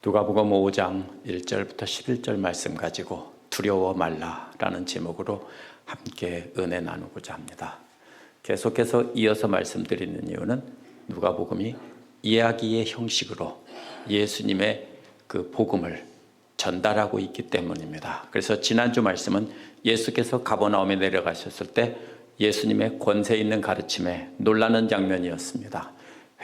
누가복음 5장 1절부터 11절 말씀 가지고 두려워 말라라는 제목으로 함께 은혜 나누고자 합니다. 계속해서 이어서 말씀드리는 이유는 누가복음이 이야기의 형식으로 예수님의 그 복음을 전달하고 있기 때문입니다. 그래서 지난주 말씀은 예수께서 가버나움에 내려가셨을 때 예수님의 권세 있는 가르침에 놀라는 장면이었습니다.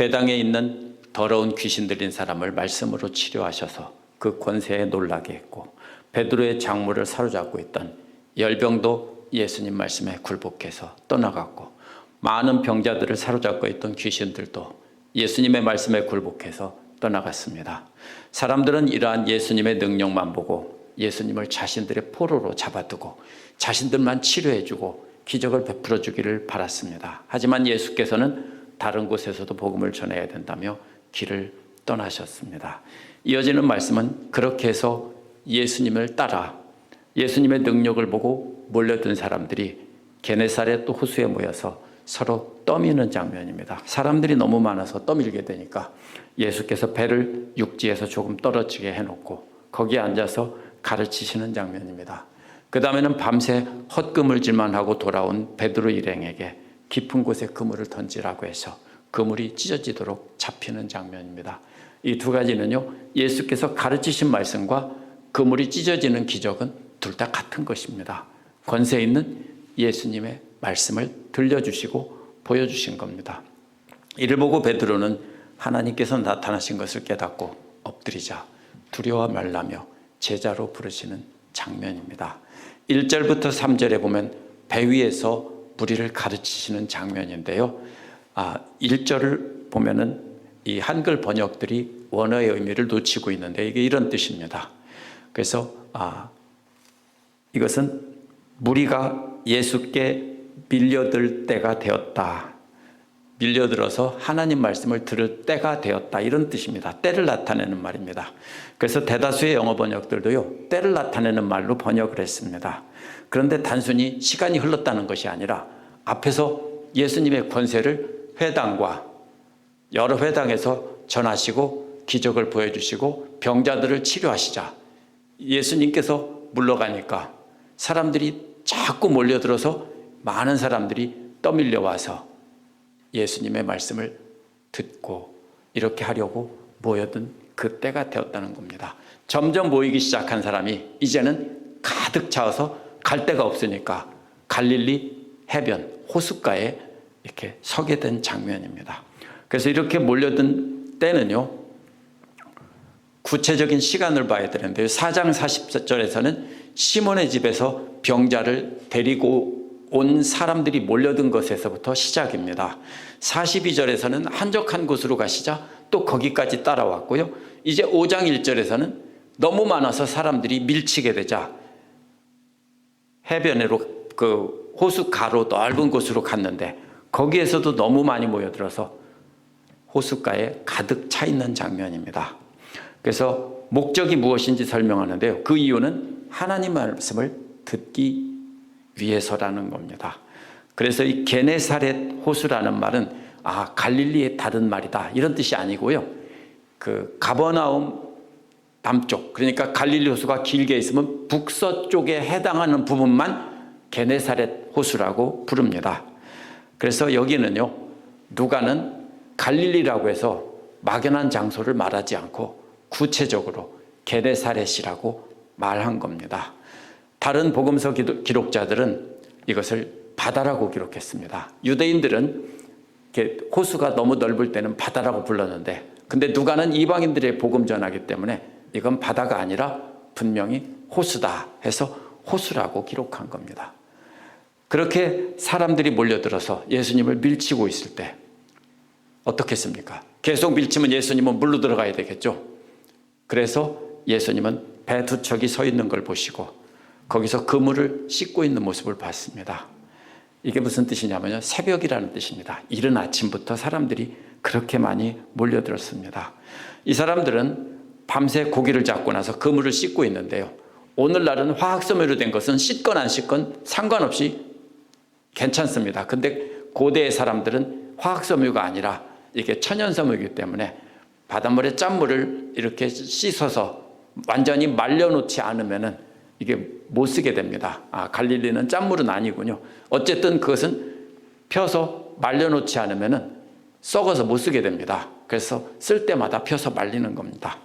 회당에 있는 더러운 귀신 들린 사람을 말씀으로 치료하셔서 그 권세에 놀라게 했고, 베드로의 장물을 사로잡고 있던 열병도 예수님 말씀에 굴복해서 떠나갔고, 많은 병자들을 사로잡고 있던 귀신들도 예수님의 말씀에 굴복해서 떠나갔습니다. 사람들은 이러한 예수님의 능력만 보고 예수님을 자신들의 포로로 잡아두고 자신들만 치료해주고 기적을 베풀어 주기를 바랐습니다. 하지만 예수께서는 다른 곳에서도 복음을 전해야 된다며 길을 떠나셨습니다. 이어지는 말씀은 그렇게 해서 예수님을 따라 예수님의 능력을 보고 몰려든 사람들이 게네사렛 또 호수에 모여서 서로 떠미는 장면입니다. 사람들이 너무 많아서 떠밀게 되니까 예수께서 배를 육지에서 조금 떨어지게 해놓고 거기에 앉아서 가르치시는 장면입니다. 그 다음에는 밤새 헛그물질만 하고 돌아온 베드로 일행에게 깊은 곳에 그물을 던지라고 해서 그물이 찢어지도록 잡히는 장면입니다. 이 두 가지는요, 예수께서 가르치신 말씀과 그물이 찢어지는 기적은 둘 다 같은 것입니다. 권세 있는 예수님의 말씀을 들려주시고 보여주신 겁니다. 이를 보고 베드로는 하나님께서 나타나신 것을 깨닫고 엎드리자 두려워 말라며 제자로 부르시는 장면입니다. 1절부터 3절에 보면 배 위에서 무리를 가르치시는 장면인데요. 1절을 보면은 이 한글 번역들이 원어의 의미를 놓치고 있는데 이게 이런 뜻입니다. 그래서 이것은 무리가 예수께 밀려들 때가 되었다. 밀려들어서 하나님 말씀을 들을 때가 되었다. 이런 뜻입니다. 때를 나타내는 말입니다. 그래서 대다수의 영어 번역들도요, 때를 나타내는 말로 번역을 했습니다. 그런데 단순히 시간이 흘렀다는 것이 아니라 앞에서 예수님의 권세를 회당과 여러 회당에서 전하시고 기적을 보여주시고 병자들을 치료하시자 예수님께서 물러가니까 사람들이 자꾸 몰려들어서 많은 사람들이 떠밀려 와서 예수님의 말씀을 듣고 이렇게 하려고 모여든 그 때가 되었다는 겁니다. 점점 모이기 시작한 사람이 이제는 가득 차서 갈 데가 없으니까 갈릴리 해변 호숫가에 이렇게 서게 된 장면입니다. 그래서 이렇게 몰려든 때는요, 구체적인 시간을 봐야 되는데요. 4장 40절에서는 시몬의 집에서 병자를 데리고 온 사람들이 몰려든 것에서부터 시작입니다. 42절에서는 한적한 곳으로 가시자 또 거기까지 따라왔고요. 이제 5장 1절에서는 너무 많아서 사람들이 밀치게 되자 해변으로 그 호숫가로 넓은 곳으로 갔는데 거기에서도 너무 많이 모여들어서 호숫가에 가득 차 있는 장면입니다. 그래서 목적이 무엇인지 설명하는데요. 그 이유는 하나님 말씀을 듣기 위해서라는 겁니다. 그래서 이 게네사렛 호수라는 말은 갈릴리의 다른 말이다 이런 뜻이 아니고요. 그 가버나움 남쪽, 그러니까 갈릴리 호수가 길게 있으면 북서쪽에 해당하는 부분만 게네사렛 호수라고 부릅니다. 그래서 여기는요, 누가는 갈릴리라고 해서 막연한 장소를 말하지 않고 구체적으로 게네사렛이라고 말한 겁니다. 다른 복음서 기록자들은 이것을 바다라고 기록했습니다. 유대인들은 호수가 너무 넓을 때는 바다라고 불렀는데, 근데 누가는 이방인들의 복음 전하기 때문에 이건 바다가 아니라 분명히 호수다 해서 호수라고 기록한 겁니다. 그렇게 사람들이 몰려들어서 예수님을 밀치고 있을 때 어떻게 했습니까? 계속 밀치면 예수님은 물로 들어가야 되겠죠. 그래서 예수님은 배 두 척이 서 있는 걸 보시고 거기서 그물을 씻고 있는 모습을 봤습니다. 이게 무슨 뜻이냐면요, 새벽이라는 뜻입니다. 이른 아침부터 사람들이 그렇게 많이 몰려들었습니다. 이 사람들은 밤새 고기를 잡고 나서 그물을 씻고 있는데요, 오늘날은 화학섬유로 된 것은 씻건 안 씻건 상관없이 괜찮습니다. 근데 고대의 사람들은 화학섬유가 아니라 이게 천연섬유이기 때문에 바닷물에 짠물을 이렇게 씻어서 완전히 말려놓지 않으면은 이게 못 쓰게 됩니다. 갈릴리는 짠물은 아니군요. 어쨌든 그것은 펴서 말려놓지 않으면은 썩어서 못 쓰게 됩니다. 그래서 쓸 때마다 펴서 말리는 겁니다.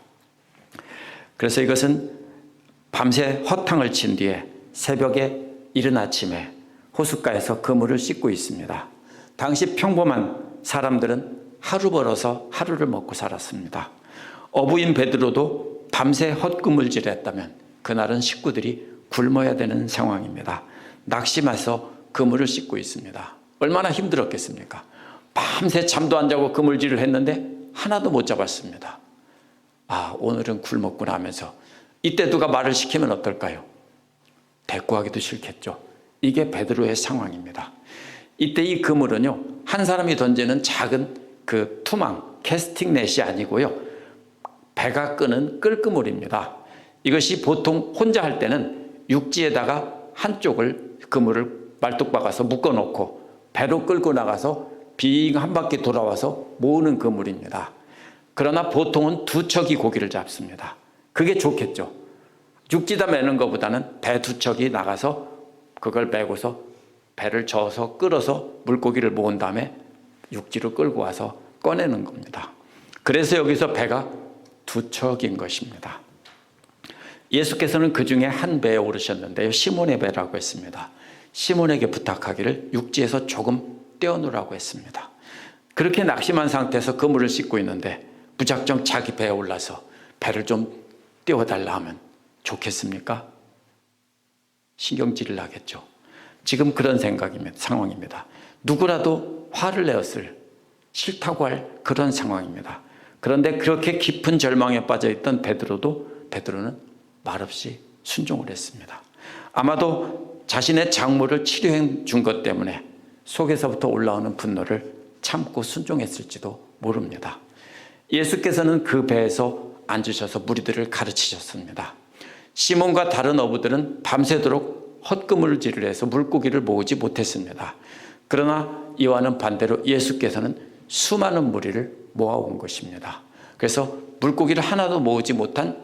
그래서 이것은 밤새 허탕을 친 뒤에 새벽에 이른 아침에 호숫가에서 그물을 씻고 있습니다. 당시 평범한 사람들은 하루 벌어서 하루를 먹고 살았습니다. 어부인 베드로도 밤새 헛그물질했다면 그날은 식구들이 굶어야 되는 상황입니다. 낙심해서 그물을 씻고 있습니다. 얼마나 힘들었겠습니까? 밤새 잠도 안 자고 그물질을 했는데 하나도 못 잡았습니다. 오늘은 굶었구나 하면서 이때 누가 말을 시키면 어떨까요? 대꾸하기도 싫겠죠. 이게 베드로의 상황입니다. 이때 이 그물은요, 한 사람이 던지는 작은 그 투망, 캐스팅 넷이 아니고요, 배가 끄는 끌그물입니다. 이것이 보통 혼자 할 때는 육지에다가 한쪽을 그물을 말뚝 박아서 묶어놓고 배로 끌고 나가서 빙 한 바퀴 돌아와서 모으는 그물입니다. 그러나 보통은 두 척이 고기를 잡습니다. 그게 좋겠죠. 육지다 매는 것보다는 배 두 척이 나가서 그걸 메고서 배를 저어서 끌어서 물고기를 모은 다음에 육지로 끌고 와서 꺼내는 겁니다. 그래서 여기서 배가 두 척인 것입니다. 예수께서는 그 중에 한 배에 오르셨는데요, 시몬의 배라고 했습니다. 시몬에게 부탁하기를 육지에서 조금 떼어놓으라고 했습니다. 그렇게 낙심한 상태에서 그물을 씻고 있는데 무작정 자기 배에 올라서 배를 좀 떼어달라 하면 좋겠습니까? 신경질을 나겠죠. 지금 그런 상황입니다. 누구라도 화를 내었을, 싫다고 할 그런 상황입니다. 그런데 그렇게 깊은 절망에 빠져있던 베드로는 말없이 순종을 했습니다. 아마도 자신의 작물을 치료해 준 것 때문에 속에서부터 올라오는 분노를 참고 순종했을지도 모릅니다. 예수께서는 그 배에서 앉으셔서 무리들을 가르치셨습니다. 시몬과 다른 어부들은 밤새도록 헛그물질을 해서 물고기를 모으지 못했습니다. 그러나 이와는 반대로 예수께서는 수많은 무리를 모아온 것입니다. 그래서 물고기를 하나도 모으지 못한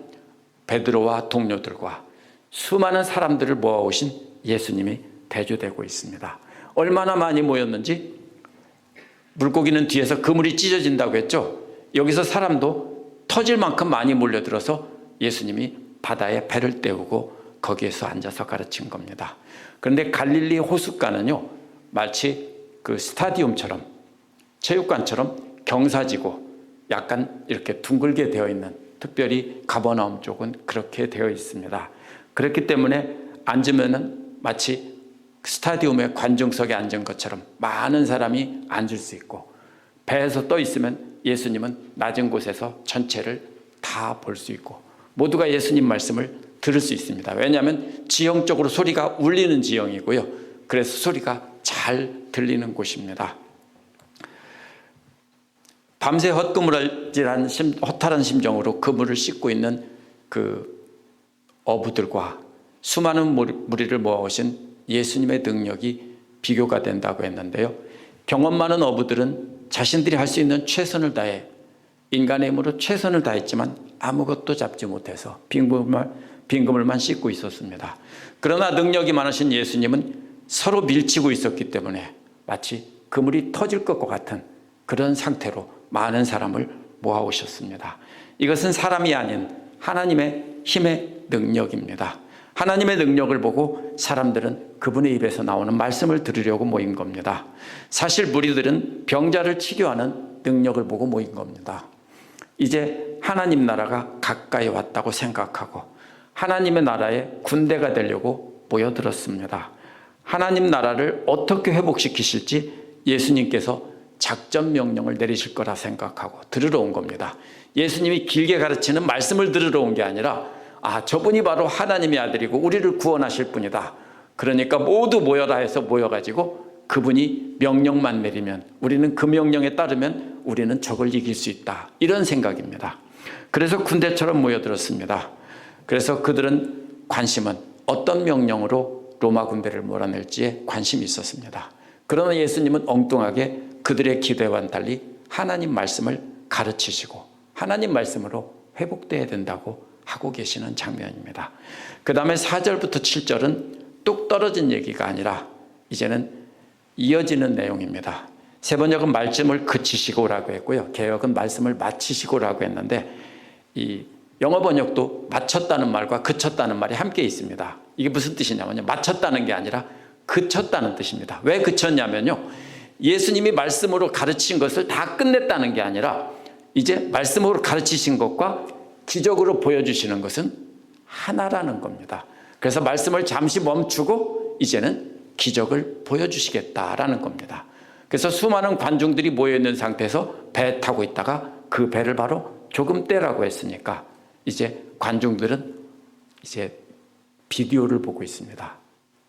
베드로와 동료들과 수많은 사람들을 모아오신 예수님이 대조되고 있습니다. 얼마나 많이 모였는지, 물고기는 뒤에서 그물이 찢어진다고 했죠. 여기서 사람도 터질 만큼 많이 몰려들어서 예수님이 바다에 배를 떼우고 거기에서 앉아서 가르친 겁니다. 그런데 갈릴리 호숫가는요, 마치 그 스타디움처럼, 체육관처럼 경사지고 약간 이렇게 둥글게 되어 있는, 특별히 가버나움 쪽은 그렇게 되어 있습니다. 그렇기 때문에 앉으면은 마치 스타디움의 관중석에 앉은 것처럼 많은 사람이 앉을 수 있고, 배에서 떠 있으면 예수님은 낮은 곳에서 전체를 다 볼 수 있고 모두가 예수님 말씀을 들을 수 있습니다. 왜냐하면 지형적으로 소리가 울리는 지형이고요, 그래서 소리가 잘 들리는 곳입니다. 밤새 헛그물질한 허탈한 심정으로 그물을 씻고 있는 그 어부들과 수많은 무리를 모아오신 예수님의 능력이 비교가 된다고 했는데요, 경험 많은 어부들은 자신들이 할 수 있는 최선을 다해 인간의 힘으로 최선을 다했지만 아무것도 잡지 못해서 빈 그물만 씻고 있었습니다. 그러나 능력이 많으신 예수님은 서로 밀치고 있었기 때문에 마치 그물이 터질 것 같은 그런 상태로 많은 사람을 모아오셨습니다. 이것은 사람이 아닌 하나님의 힘의 능력입니다. 하나님의 능력을 보고 사람들은 그분의 입에서 나오는 말씀을 들으려고 모인 겁니다. 사실 무리들은 병자를 치료하는 능력을 보고 모인 겁니다. 이제 하나님 나라가 가까이 왔다고 생각하고 하나님의 나라의 군대가 되려고 모여들었습니다. 하나님 나라를 어떻게 회복시키실지 예수님께서 작전 명령을 내리실 거라 생각하고 들으러 온 겁니다. 예수님이 길게 가르치는 말씀을 들으러 온 게 아니라, 저분이 바로 하나님의 아들이고 우리를 구원하실 분이다, 그러니까 모두 모여라 해서 모여가지고 그분이 명령만 내리면, 우리는 그 명령에 따르면 우리는 적을 이길 수 있다, 이런 생각입니다. 그래서 군대처럼 모여들었습니다. 그래서 그들은 관심은 어떤 명령으로 로마 군대를 몰아낼지에 관심이 있었습니다. 그러나 예수님은 엉뚱하게 그들의 기대와는 달리 하나님 말씀을 가르치시고 하나님 말씀으로 회복돼야 된다고 하고 계시는 장면입니다. 그 다음에 4절부터 7절은 뚝 떨어진 얘기가 아니라 이제는 이어지는 내용입니다. 세번역은 말씀을 그치시고라고 했고요. 개역은 말씀을 마치시고라고 했는데 이 영어 번역도 마쳤다는 말과 그쳤다는 말이 함께 있습니다. 이게 무슨 뜻이냐면요. 마쳤다는 게 아니라 그쳤다는 뜻입니다. 왜 그쳤냐면요. 예수님이 말씀으로 가르친 것을 다 끝냈다는 게 아니라 이제 말씀으로 가르치신 것과 기적으로 보여주시는 것은 하나라는 겁니다. 그래서 말씀을 잠시 멈추고 이제는 기적을 보여주시겠다라는 겁니다. 그래서 수많은 관중들이 모여있는 상태에서 배 타고 있다가 그 배를 바로 조금 떼라고 했으니까 이제 관중들은 이제 비디오를 보고 있습니다.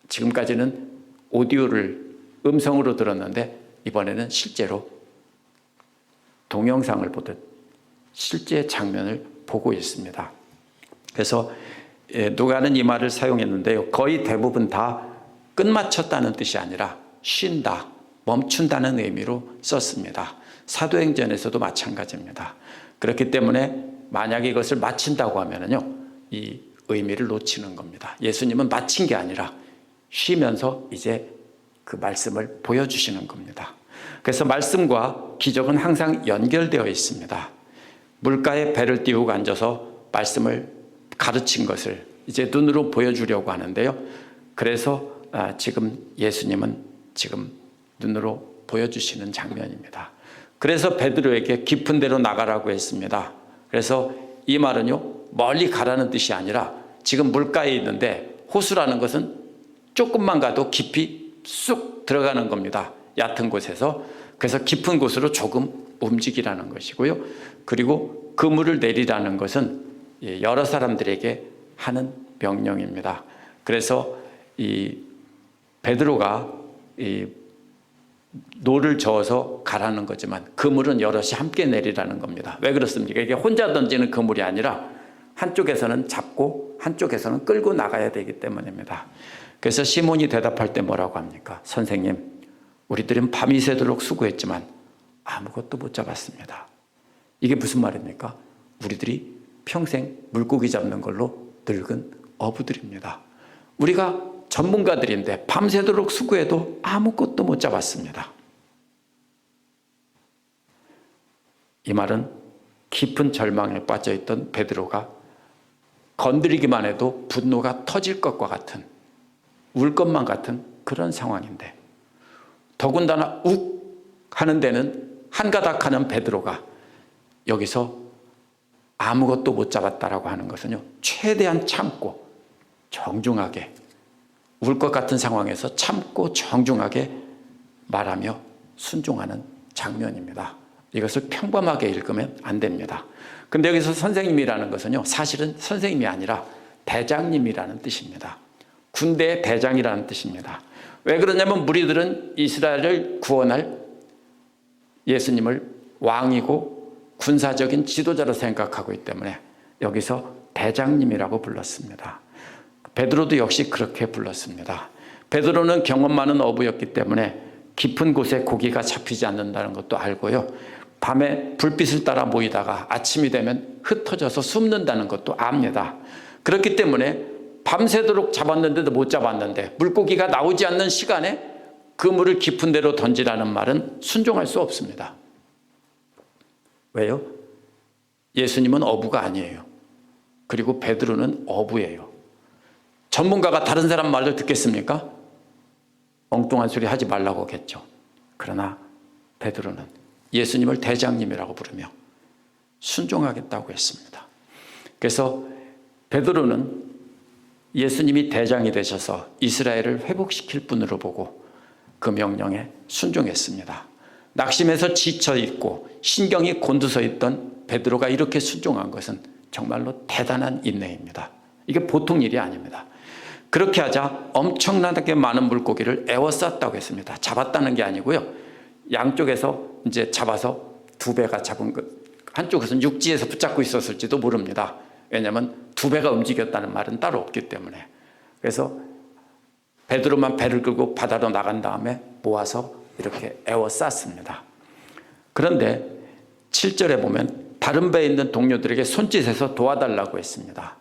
지금까지는 오디오를 음성으로 들었는데 이번에는 실제로 동영상을 보듯 실제 장면을 보고 있습니다. 그래서 누가는 이 말을 사용했는데요. 거의 대부분 다 끝마쳤다는 뜻이 아니라 쉰다, 멈춘다는 의미로 썼습니다. 사도행전에서도 마찬가지입니다. 그렇기 때문에 만약에 이것을 마친다고 하면요, 이 의미를 놓치는 겁니다. 예수님은 마친 게 아니라 쉬면서 이제 그 말씀을 보여주시는 겁니다. 그래서 말씀과 기적은 항상 연결되어 있습니다. 물가에 배를 띄우고 앉아서 말씀을 가르친 것을 이제 눈으로 보여주려고 하는데요. 그래서 지금 예수님은 지금 눈으로 보여주시는 장면입니다. 그래서 베드로에게 깊은 데로 나가라고 했습니다. 그래서 이 말은요, 멀리 가라는 뜻이 아니라 지금 물가에 있는데 호수라는 것은 조금만 가도 깊이 쑥 들어가는 겁니다. 얕은 곳에서. 그래서 깊은 곳으로 조금 움직이라는 것이고요. 그리고 그물을 내리라는 것은 여러 사람들에게 하는 명령입니다. 그래서 이 베드로가 이 노를 저어서 가라는 거지만 그물은 여럿이 함께 내리라는 겁니다. 왜 그렇습니까? 이게 혼자 던지는 그물이 아니라 한쪽에서는 잡고 한쪽에서는 끌고 나가야 되기 때문입니다. 그래서 시몬이 대답할 때 뭐라고 합니까? 선생님, 우리들은 밤이 새도록 수고했지만 아무것도 못 잡았습니다. 이게 무슨 말입니까? 우리들이 평생 물고기 잡는 걸로 늙은 어부들입니다. 우리가 전문가들인데 밤새도록 수고해도 아무것도 못 잡았습니다. 이 말은 깊은 절망에 빠져있던 베드로가 건드리기만 해도 분노가 터질 것과 같은, 울 것만 같은 그런 상황인데, 더군다나 욱 하는 데는 한가닥하는 베드로가 여기서 아무것도 못 잡았다라고 하는 것은요, 최대한 참고 정중하게, 울 것 같은 상황에서 참고 정중하게 말하며 순종하는 장면입니다. 이것을 평범하게 읽으면 안 됩니다. 근데 여기서 선생님이라는 것은요, 사실은 선생님이 아니라 대장님이라는 뜻입니다. 군대의 대장이라는 뜻입니다. 왜 그러냐면 무리들은 이스라엘을 구원할 예수님을 왕이고 군사적인 지도자로 생각하고 있기 때문에 여기서 대장님이라고 불렀습니다. 베드로도 역시 그렇게 불렀습니다. 베드로는 경험 많은 어부였기 때문에 깊은 곳에 고기가 잡히지 않는다는 것도 알고요. 밤에 불빛을 따라 모이다가 아침이 되면 흩어져서 숨는다는 것도 압니다. 그렇기 때문에 밤새도록 잡았는데도 못 잡았는데 물고기가 나오지 않는 시간에 그물을 깊은 데로 던지라는 말은 순종할 수 없습니다. 왜요? 예수님은 어부가 아니에요. 그리고 베드로는 어부예요. 전문가가 다른 사람 말을 듣겠습니까? 엉뚱한 소리 하지 말라고 했죠. 그러나 베드로는 예수님을 대장님이라고 부르며 순종하겠다고 했습니다. 그래서 베드로는 예수님이 대장이 되셔서 이스라엘을 회복시킬 분으로 보고 그 명령에 순종했습니다. 낙심해서 지쳐있고 신경이 곤두서 있던 베드로가 이렇게 순종한 것은 정말로 대단한 인내입니다. 이게 보통 일이 아닙니다. 그렇게 하자 엄청나게 많은 물고기를 에워쌌다고 했습니다. 잡았다는 게 아니고요. 양쪽에서 이제 잡아서 두 배가 잡은 것, 한쪽에서는 육지에서 붙잡고 있었을지도 모릅니다. 왜냐하면 두 배가 움직였다는 말은 따로 없기 때문에. 그래서 베드로만 배를 끌고 바다로 나간 다음에 모아서 이렇게 에워쌌습니다. 그런데 7절에 보면 다른 배에 있는 동료들에게 손짓해서 도와달라고 했습니다.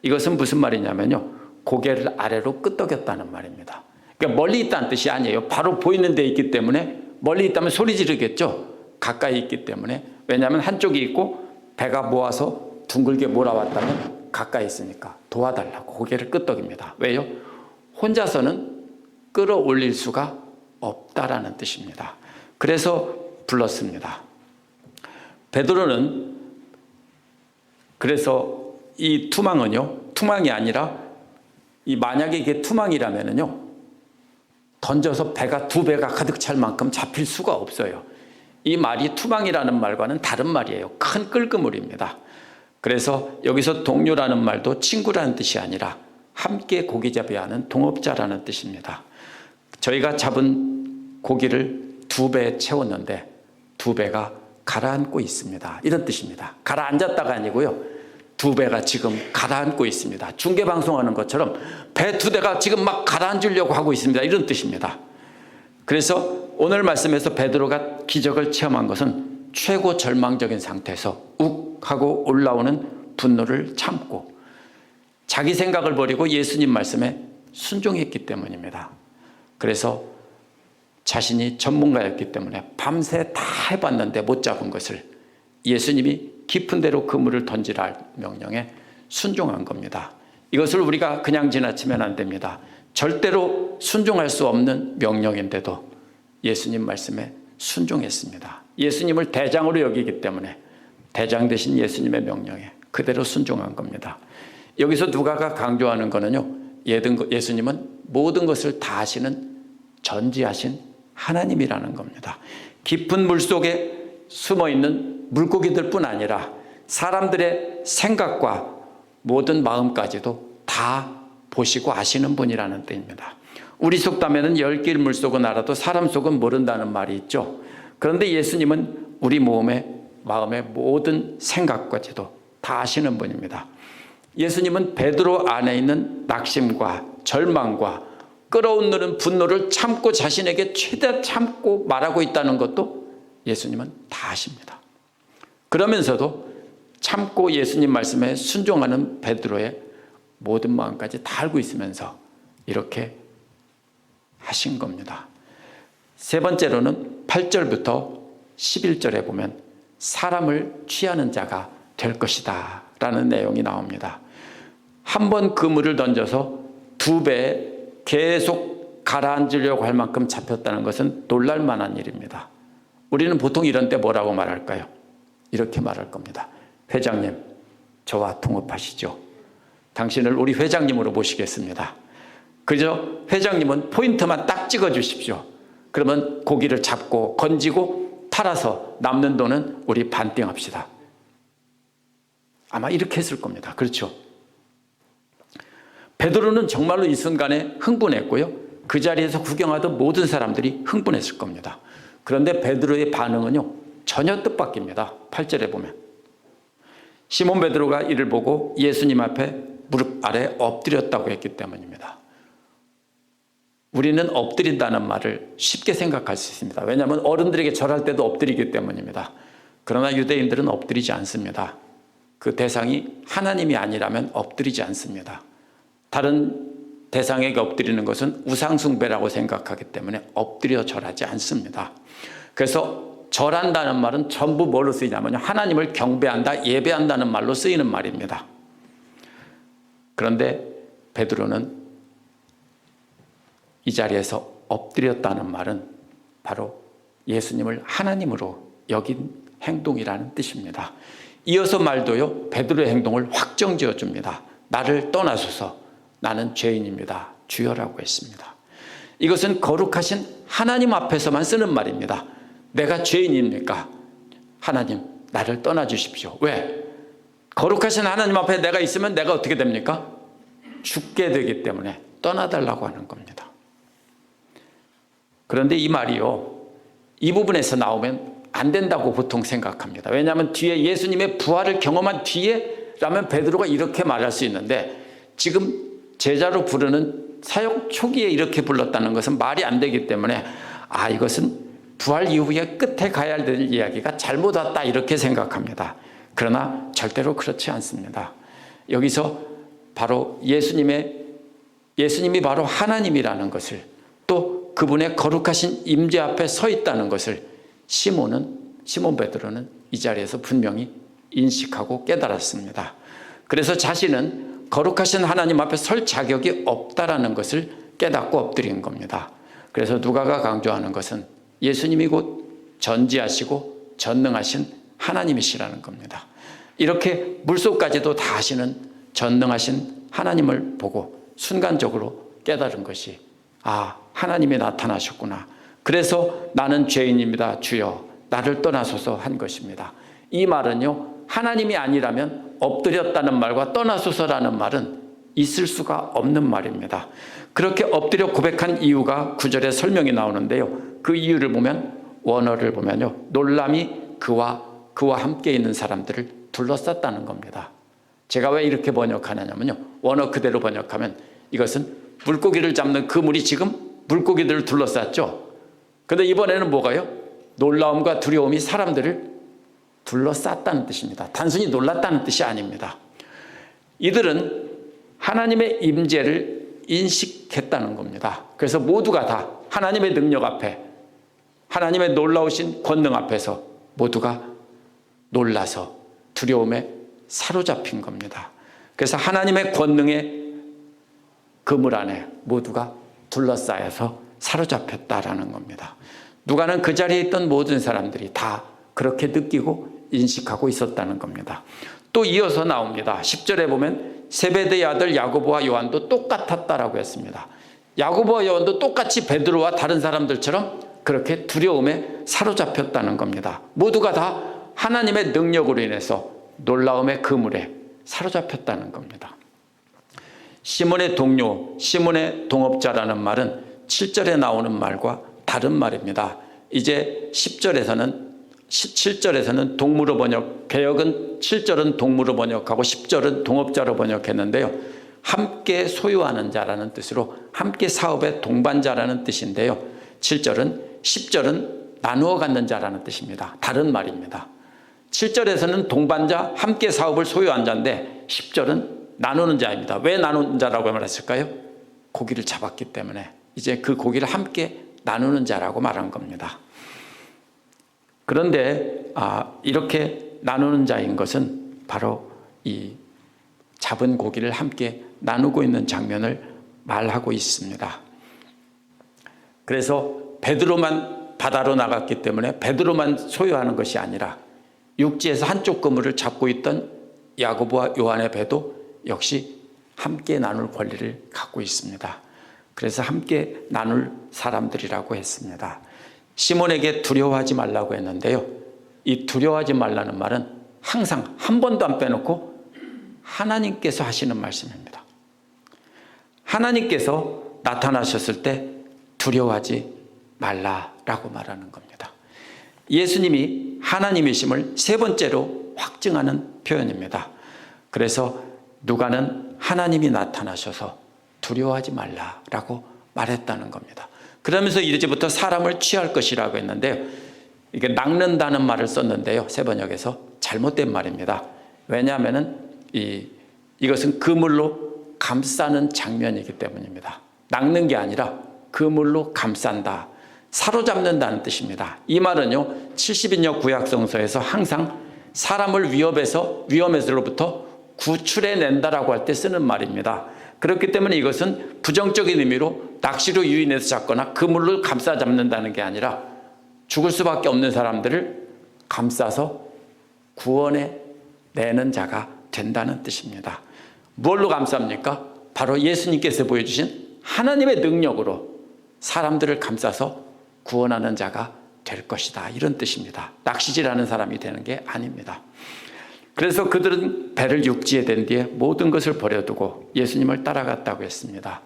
이것은 무슨 말이냐면요, 고개를 아래로 끄덕였다는 말입니다. 그러니까 멀리 있다는 뜻이 아니에요. 바로 보이는 데 있기 때문에, 멀리 있다면 소리 지르겠죠. 가까이 있기 때문에. 왜냐하면 한쪽이 있고 배가 모아서 둥글게 몰아왔다면 가까이 있으니까 도와달라고 고개를 끄덕입니다. 왜요? 혼자서는 끌어올릴 수가 없다라는 뜻입니다. 그래서 불렀습니다. 베드로는 그래서 이 투망은요, 투망이 아니라 만약에 이게 투망이라면은요, 던져서 배가 2배가 가득 찰 만큼 잡힐 수가 없어요. 이 말이 투망이라는 말과는 다른 말이에요. 큰 끌그물입니다. 그래서 여기서 동료라는 말도 친구라는 뜻이 아니라 함께 고기잡이야 하는 동업자라는 뜻입니다. 저희가 잡은 고기를 2배에 채웠는데 2배가 가라앉고 있습니다. 이런 뜻입니다. 가라앉았다가 아니고요, 2배가 지금 가라앉고 있습니다. 중계방송하는 것처럼 배 2대가 지금 막 가라앉으려고 하고 있습니다. 이런 뜻입니다. 그래서 오늘 말씀에서 베드로가 기적을 체험한 것은 최고 절망적인 상태에서 욱 하고 올라오는 분노를 참고 자기 생각을 버리고 예수님 말씀에 순종했기 때문입니다. 그래서 자신이 전문가였기 때문에 밤새 다 해봤는데 못 잡은 것을 예수님이 깊은 데로 그물을 던지라 명령에 순종한 겁니다. 이것을 우리가 그냥 지나치면 안 됩니다. 절대로 순종할 수 없는 명령인데도 예수님 말씀에 순종했습니다. 예수님을 대장으로 여기기 때문에 대장 되신 예수님의 명령에 그대로 순종한 겁니다. 여기서 누가가 강조하는 거는요, 예수님은 모든 것을 다 하시는 전지하신 하나님이라는 겁니다. 깊은 물속에 숨어있는 물고기들뿐 아니라 사람들의 생각과 모든 마음까지도 다 보시고 아시는 분이라는 뜻입니다. 우리 속담에는 10길 물속은 알아도 사람 속은 모른다는 말이 있죠. 그런데 예수님은 우리 마음의 모든 생각까지도 다 아시는 분입니다. 예수님은 베드로 안에 있는 낙심과 절망과 끌어오르는 분노를 참고 자신에게 최대 참고 말하고 있다는 것도 예수님은 다 아십니다. 그러면서도 참고 예수님 말씀에 순종하는 베드로의 모든 마음까지 다 알고 있으면서 이렇게 하신 겁니다. 세 번째로는 8절부터 11절에 보면 사람을 취하는 자가 될 것이다 라는 내용이 나옵니다. 한 번 그물을 던져서 2배 계속 가라앉으려고 할 만큼 잡혔다는 것은 놀랄 만한 일입니다. 우리는 보통 이런 때 뭐라고 말할까요? 이렇게 말할 겁니다. 회장님, 저와 통업하시죠. 당신을 우리 회장님으로 모시겠습니다. 그저 회장님은 포인트만 딱 찍어 주십시오. 그러면 고기를 잡고 건지고 팔아서 남는 돈은 우리 반띵합시다. 아마 이렇게 했을 겁니다. 그렇죠? 베드로는 정말로 이 순간에 흥분했고요, 그 자리에서 구경하던 모든 사람들이 흥분했을 겁니다. 그런데 베드로의 반응은요, 전혀 뜻밖입니다. 8절에 보면 시몬 베드로가 이를 보고 예수님 앞에 무릎 아래 엎드렸다고 했기 때문입니다. 우리는 엎드린다는 말을 쉽게 생각할 수 있습니다. 왜냐하면 어른들에게 절할 때도 엎드리기 때문입니다. 그러나 유대인들은 엎드리지 않습니다. 그 대상이 하나님이 아니라면 엎드리지 않습니다. 다른 대상에게 엎드리는 것은 우상숭배라고 생각하기 때문에 엎드려 절하지 않습니다. 그래서 절한다는 말은 전부 뭘로 쓰이냐면요, 하나님을 경배한다, 예배한다는 말로 쓰이는 말입니다. 그런데 베드로는 이 자리에서 엎드렸다는 말은 바로 예수님을 하나님으로 여긴 행동이라는 뜻입니다. 이어서 말도요, 베드로의 행동을 확정지어 줍니다. 나를 떠나소서, 나는 죄인입니다, 주여라고 했습니다. 이것은 거룩하신 하나님 앞에서만 쓰는 말입니다. 내가 죄인입니까? 하나님, 나를 떠나주십시오. 왜? 거룩하신 하나님 앞에 내가 있으면 내가 어떻게 됩니까? 죽게 되기 때문에 떠나달라고 하는 겁니다. 그런데 이 말이요, 이 부분에서 나오면 안 된다고 보통 생각합니다. 왜냐하면 뒤에 예수님의 부활을 경험한 뒤에라면 베드로가 이렇게 말할 수 있는데, 지금 제자로 부르는 사역 초기에 이렇게 불렀다는 것은 말이 안 되기 때문에 이것은 부활 이후에 끝에 가야 될 이야기가 잘못 왔다, 이렇게 생각합니다. 그러나 절대로 그렇지 않습니다. 여기서 바로 예수님이 바로 하나님이라는 것을, 또 그분의 거룩하신 임재 앞에 서 있다는 것을 시몬 베드로는 이 자리에서 분명히 인식하고 깨달았습니다. 그래서 자신은 거룩하신 하나님 앞에 설 자격이 없다라는 것을 깨닫고 엎드린 겁니다. 그래서 누가가 강조하는 것은 예수님이 곧 전지하시고 전능하신 하나님이시라는 겁니다. 이렇게 물속까지도 다 하시는 전능하신 하나님을 보고 순간적으로 깨달은 것이, 하나님이 나타나셨구나. 그래서 나는 죄인입니다, 주여 나를 떠나소서 한 것입니다. 이 말은요, 하나님이 아니라면 엎드렸다는 말과 떠나소서라는 말은 있을 수가 없는 말입니다. 그렇게 엎드려 고백한 이유가 9절에 설명이 나오는데요, 그 이유를 보면, 원어를 보면요, 놀람이 그와 함께 있는 사람들을 둘러쌌다는 겁니다. 제가 왜 이렇게 번역하냐면요, 원어 그대로 번역하면 이것은 물고기를 잡는 그물이 지금 물고기들을 둘러쌌죠. 그런데 이번에는 뭐가요? 놀라움과 두려움이 사람들을 둘러쌌다는 뜻입니다. 단순히 놀랐다는 뜻이 아닙니다. 이들은 하나님의 임재를 인식했다는 겁니다. 그래서 모두가 다 하나님의 능력 앞에, 하나님의 놀라우신 권능 앞에서 모두가 놀라서 두려움에 사로잡힌 겁니다. 그래서 하나님의 권능의 그물 안에 모두가 둘러싸여서 사로잡혔다라는 겁니다. 누가는 그 자리에 있던 모든 사람들이 다 그렇게 느끼고 인식하고 있었다는 겁니다. 또 이어서 나옵니다. 10절에 보면 세베대의 아들 야고보와 요한도 똑같았다라고 했습니다. 야고보와 요한도 똑같이 베드로와 다른 사람들처럼 그렇게 두려움에 사로잡혔다는 겁니다. 모두가 다 하나님의 능력으로 인해서 놀라움의 그물에 사로잡혔다는 겁니다. 시몬의 동료, 시몬의 동업자라는 말은 7절에 나오는 말과 다른 말입니다. 이제 17절에서는 동무로 번역, 개역은 7절은 동무로 번역하고 10절은 동업자로 번역했는데요. 함께 소유하는 자라는 뜻으로 함께 사업의 동반자라는 뜻인데요. 7절은, 10절은 나누어 갖는 자라는 뜻입니다. 다른 말입니다. 7절에서는 동반자, 함께 사업을 소유한 자인데 10절은 나누는 자입니다. 왜 나누는 자라고 말했을까요? 고기를 잡았기 때문에 이제 그 고기를 함께 나누는 자라고 말한 겁니다. 그런데 이렇게 나누는 자인 것은 바로 이 잡은 고기를 함께 나누고 있는 장면을 말하고 있습니다. 그래서 베드로만 바다로 나갔기 때문에 베드로만 소유하는 것이 아니라 육지에서 한쪽 그물을 잡고 있던 야고보와 요한의 배도 역시 함께 나눌 권리를 갖고 있습니다. 그래서 함께 나눌 사람들이라고 했습니다. 시몬에게 두려워하지 말라고 했는데요, 이 두려워하지 말라는 말은 항상 한 번도 안 빼놓고 하나님께서 하시는 말씀입니다. 하나님께서 나타나셨을 때 두려워하지 말라라고 말하는 겁니다. 예수님이 하나님이심을 세 번째로 확증하는 표현입니다. 그래서 누가는 하나님이 나타나셔서 두려워하지 말라라고 말했다는 겁니다. 그러면서 이제부터 사람을 취할 것이라고 했는데요, 이게 낚는다는 말을 썼는데요, 세 번역에서 잘못된 말입니다. 왜냐하면 이것은 그물로 감싸는 장면이기 때문입니다. 낚는 게 아니라 그물로 감싼다, 사로잡는다는 뜻입니다. 이 말은요, 70인역 구약성서에서 항상 사람을 위험에서로부터 구출해낸다라고 할 때 쓰는 말입니다. 그렇기 때문에 이것은 부정적인 의미로 낚시로 유인해서 잡거나 그물로 감싸 잡는다는 게 아니라 죽을 수밖에 없는 사람들을 감싸서 구원해내는 자가 된다는 뜻입니다. 뭘로 감쌉니까? 바로 예수님께서 보여주신 하나님의 능력으로 사람들을 감싸서 구원하는 자가 될 것이다, 이런 뜻입니다. 낚시질하는 사람이 되는 게 아닙니다. 그래서 그들은 배를 육지에 댄 뒤에 모든 것을 버려두고 예수님을 따라갔다고 했습니다.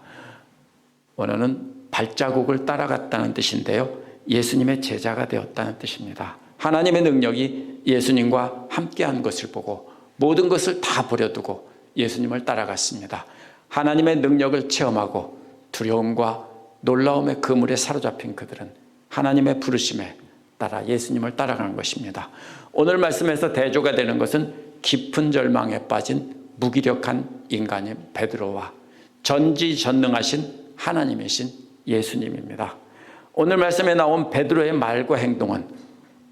원어는 발자국을 따라갔다는 뜻인데요, 예수님의 제자가 되었다는 뜻입니다. 하나님의 능력이 예수님과 함께한 것을 보고 모든 것을 다 버려두고 예수님을 따라갔습니다. 하나님의 능력을 체험하고 두려움과 놀라움의 그물에 사로잡힌 그들은 하나님의 부르심에 따라 예수님을 따라가는 것입니다. 오늘 말씀에서 대조가 되는 것은 깊은 절망에 빠진 무기력한 인간인 베드로와 전지전능하신 하나님이신 예수님입니다. 오늘 말씀에 나온 베드로의 말과 행동은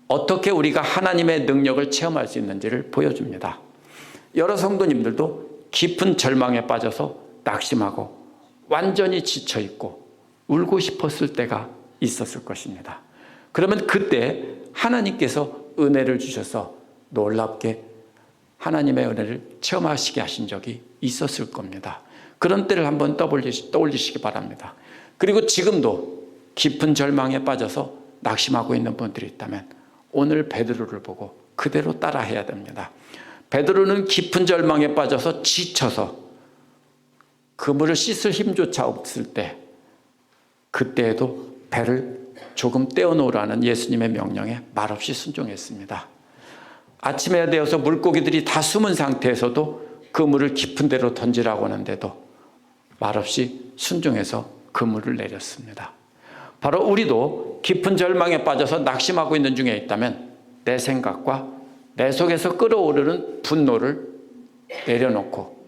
어떻게 우리가 하나님의 능력을 체험할 수 있는지를 보여줍니다. 여러 성도님들도 깊은 절망에 빠져서 낙심하고 완전히 지쳐있고 울고 싶었을 때가 있었을 것입니다. 그러면 그때 하나님께서 은혜를 주셔서 놀랍게 하나님의 은혜를 체험하시게 하신 적이 있었을 겁니다. 그런 때를 한번 떠올리시기 바랍니다. 그리고 지금도 깊은 절망에 빠져서 낙심하고 있는 분들이 있다면 오늘 베드로를 보고 그대로 따라해야 됩니다. 베드로는 깊은 절망에 빠져서 지쳐서 그물을 씻을 힘조차 없을 때 그때에도 배를 조금 떼어놓으라는 예수님의 명령에 말없이 순종했습니다. 아침에 되어서 물고기들이 다 숨은 상태에서도 그물을 깊은 데로 던지라고 하는데도 말없이 순종해서 그물을 내렸습니다. 바로 우리도 깊은 절망에 빠져서 낙심하고 있는 중에 있다면 내 생각과 내 속에서 끓어오르는 분노를 내려놓고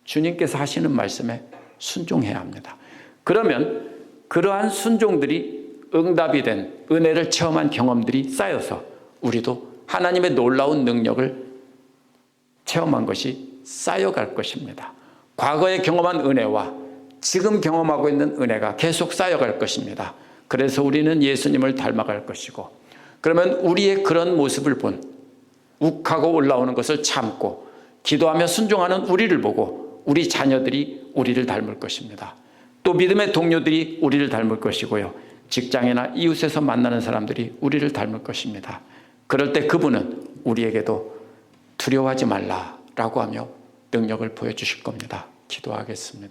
주님께서 하시는 말씀에 순종해야 합니다. 그러면 그러한 순종들이 응답이 된 은혜를 체험한 경험들이 쌓여서 우리도 하나님의 놀라운 능력을 체험한 것이 쌓여갈 것입니다. 과거에 경험한 은혜와 지금 경험하고 있는 은혜가 계속 쌓여갈 것입니다. 그래서 우리는 예수님을 닮아갈 것이고, 그러면 우리의 그런 모습을 본 욱하고 올라오는 것을 참고 기도하며 순종하는 우리를 보고 우리 자녀들이 우리를 닮을 것입니다. 또 믿음의 동료들이 우리를 닮을 것이고요. 직장이나 이웃에서 만나는 사람들이 우리를 닮을 것입니다. 그럴 때 그분은 우리에게도 두려워하지 말라라고 하며 능력을 보여주실 겁니다. 기도하겠습니다.